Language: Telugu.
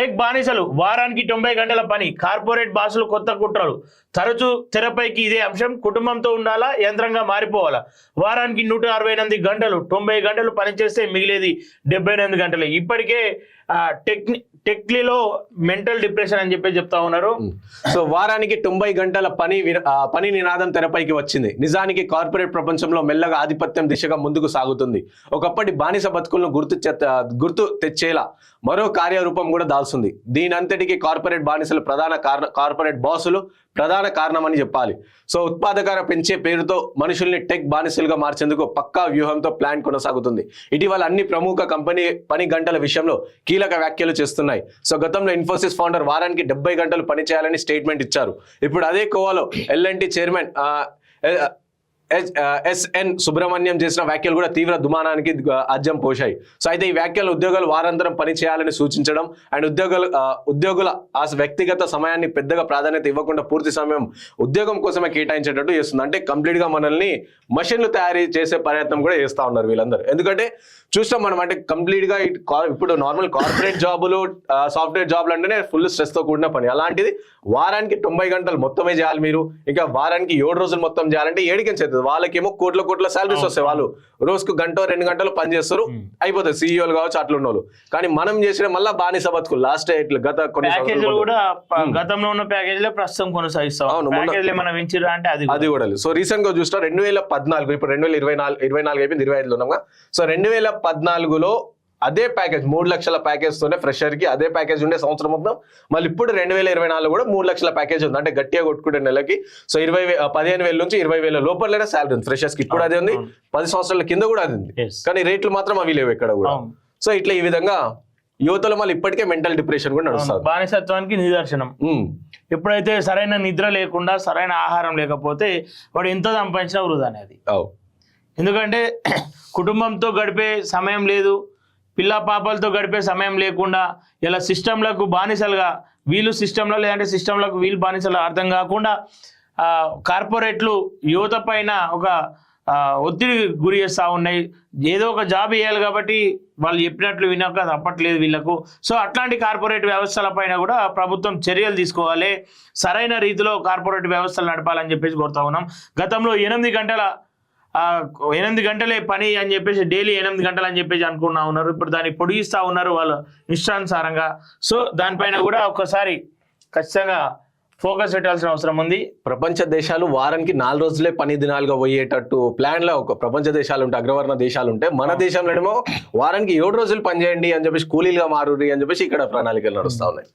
టెక్ బానిసలు వారానికి 90 గంటల పని, కార్పొరేట్ బాసులు కొత్త కుట్రలు. తరచూ తెరపైకి ఇదే అంశం. కుటుంబంతో ఉండాలా, యంత్రంగా మారిపోవాలా? వారానికి 168 గంటలు, 90 గంటలు పనిచేస్తే మిగిలేది 78 గంటలే. ఇప్పటికే టెక్లీలో మెంటల్ డిప్రెషన్ అని చెప్పి చెప్తా ఉన్నారు. సో వారానికి 90 గంటల పని నినాదం తెరపైకి వచ్చింది. నిజానికి కార్పొరేట్ ప్రపంచంలో మెల్లగా ఆధిపత్యం దిశగా ముందుకు సాగుతుంది. ఒకప్పటి బానిస బతుకులను గుర్తు తెచ్చేలా మరో కార్యరూపం కూడా దాల్సింది. దీనంతటికి కార్పొరేట్ బానిసలు కార్పొరేట్ బాసులు ప్రధాన కారణమని చెప్పాలి. సో ఉత్పాదకత పెంచే పేరుతో మనుషుల్ని టెక్ బానిసలుగా మార్చేందుకు పక్కా వ్యూహంతో ప్లాన్ కొనసాగుతుంది. ఇటీవల అన్ని ప్రముఖ కంపెనీ పని గంటల విషయంలో కీలక వ్యాఖ్యలు చేస్తున్నాయి. సో గతంలో ఇన్ఫోసిస్ ఫౌండర్ వారానికి 70 గంటలు పని చేయాలని స్టేట్మెంట్ ఇచ్చారు. ఇప్పుడు అదే కోవాలో ఎల్ఎన్టీ చైర్మన్ ఎస్ఎన్ సుబ్రహ్మణ్యం చేసిన వ్యాఖ్యలు కూడా తీవ్ర దుమానానికి అజ్జం పోశాయి. సో అయితే ఈ వ్యాఖ్యలు ఉద్యోగులు వారాంతరం పని చేయాలని సూచించడం అండ్ ఉద్యోగుల ఆ వ్యక్తిగత సమయాన్ని పెద్దగా ప్రాధాన్యత ఇవ్వకుండా పూర్తి సమయం ఉద్యోగం కోసమే కేటాయించేటట్టు చేస్తుంది. అంటే కంప్లీట్ గా మనల్ని మషిన్లు తయారీ చేసే ప్రయత్నం కూడా చేస్తా ఉన్నారు వీళ్ళందరూ. ఎందుకంటే చూస్తాం మనం, అంటే కంప్లీట్ గా ఇప్పుడు నార్మల్ కార్పొరేట్ జాబులు, సాఫ్ట్వేర్ జాబులు అంటేనే ఫుల్ స్ట్రెస్ తో కూడిన పని. అలాంటిది వారానికి 90 గంటలు మొత్తమే చేయాలి మీరు. ఇంకా వారానికి 7 రోజులు మొత్తం చేయాలంటే ఏడికెంచి అవుతుంది. వాళ్ళకేమో కోట్ల శాలరీస్ వస్తాయి. వాళ్ళు రోజుకు 1-2 గంటలు పని చేస్తారు, అయిపోతుంది. సీఈఓలు కావచ్చు, అట్లా ఉన్నోళ్ళు. కానీ మనం చేసిన మళ్ళీ బానిస బతుకులు లాస్ట్ ఇట్లా గత కొన్ని కూడా గతంలో ఉన్న ప్యాకేజీలే ప్రస్తుతం కొనసాగిస్తాం. అది కూడా లేదు. సో రీసెంట్ గా చూస్తా 2014, ఇప్పుడు 2024 అయిపోయింది, 25లో ఉన్నాం. సో 2014లో అదే ప్యాకేజ్ 3 లక్షల ప్యాకేజ్ తోనే ఫ్రెషర్ కి అదే ప్యాకేజ్ ఉండే సంవత్సరం మొత్తం. మళ్ళీ ఇప్పుడు 2024 కూడా 3 లక్షల ప్యాకేజ్ ఉంది. అంటే గట్టిగా కొట్టుకుంటే నెలకి సో 15,000 నుంచి 20,000 లోపలనే శాలరీ ఉంది ఫ్రెషర్స్ కి. ఇప్పుడు అదే ఉంది, 10 సంవత్సరాల కింద కూడా అది ఉంది. కానీ రేట్లు మాత్రం అవి లేవు ఎక్కడ కూడా. సో ఇట్లా ఈ విధంగా యువతలో మళ్ళీ ఇప్పటికే మెంటల్ డిప్రెషన్ కూడా నడుస్తుంది. బానిసత్వానికి నిదర్శనం. ఎప్పుడైతే సరైన నిద్ర లేకుండా, సరైన ఆహారం లేకపోతే వాడు ఎంతో సంపాదించిన వృధా అనేది. ఎందుకంటే కుటుంబంతో గడిపే సమయం లేదు, పిల్ల పాపలతో గడిపే సమయం లేకుండా ఇలా సిస్టంలకు బానిసలుగా వీళ్ళు సిస్టంలో, లేదంటే సిస్టంలకు వీళ్ళు బానిసలు అర్థం కాకుండా కార్పొరేట్లు యువత పైన ఒక ఒత్తిడి గురి చేస్తూ ఉన్నాయి. ఏదో ఒక జాబ్ చేయాలి కాబట్టి వాళ్ళు చెప్పినట్లు వినక తప్పట్లేదు వీళ్ళకు. సో అట్లాంటి కార్పొరేట్ వ్యవస్థల పైన కూడా ప్రభుత్వం చర్యలు తీసుకోవాలి, సరైన రీతిలో కార్పొరేట్ వ్యవస్థలు నడపాలని చెప్పేసి కోరుతా ఉన్నాం. గతంలో 8 గంటలే పని అని చెప్పేసి, డైలీ 8 గంటలు అని చెప్పేసి అనుకున్నా ఉన్నారు. ఇప్పుడు దాన్ని పొడిగిస్తూ ఉన్నారు వాళ్ళు ఇష్టానుసారంగా. సో దానిపైన కూడా ఒక్కసారి ఖచ్చితంగా ఫోకస్ పెట్టాల్సిన అవసరం ఉంది. ప్రపంచ దేశాలు వారానికి 4 రోజులే పని దినాలుగా పోయేటట్టు ప్లాన్ లో ఒక ప్రపంచ దేశాలు ఉంటే, అగ్రవర్ణ దేశాలు ఉంటే, మన దేశంలో ఏమో వారానికి 7 రోజులు పని చేయండి అని చెప్పేసి, కూలీలుగా మారురి అని చెప్పేసి ఇక్కడ ప్రణాళికలు నడుస్తా ఉన్నాయి.